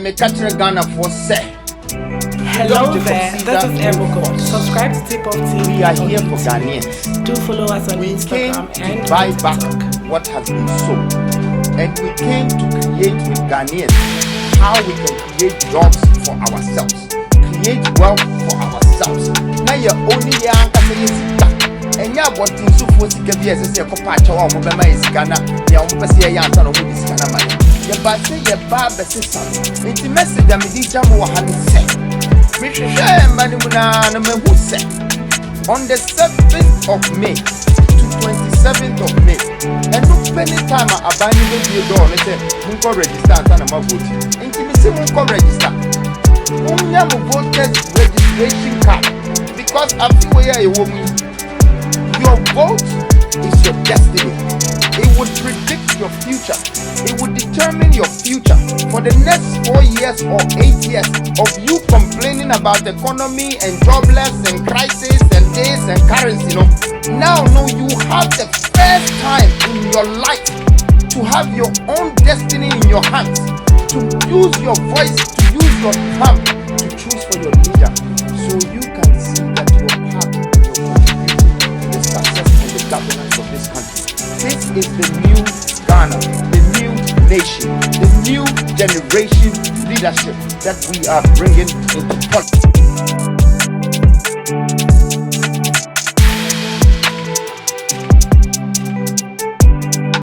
me catch Ghana for say. Hello there, this is Eboko. Subscribe to Tip of TV. We are here for Ghanaians. Do follow us on We came Instagram to and buy TikTok. back what has been sold. And we came to create with Ghanaians how we can create jobs for ourselves, create wealth for ourselves. Now you're only young, and you're about to so for the KBS as a copacha or Mobama is Ghana, the Omopasia Yansan or this Ghana money. Your baby, your barber system. It's a message that me jam or having said. Which is Manimuna who said on the 7th of May to 27th of May. And no penny time I abandoned the door and said, Munko register and I'm voting. Intimacy Munko register. Munyamu voters registration card. Because I feel where a woman, your vote is your destiny. It would predict your future. It would determine your future for the next 4 years or 8 years of you complaining about the economy and jobless and crisis and this and currency. Now you have the first time in your life to have your own destiny in your hands, to use your voice, to use your thumb to choose for your leader, so you can see that your part and your contribution to the success and the governance of this country. This is the new Ghana, the new nation, the new generation leadership that we are bringing into politics.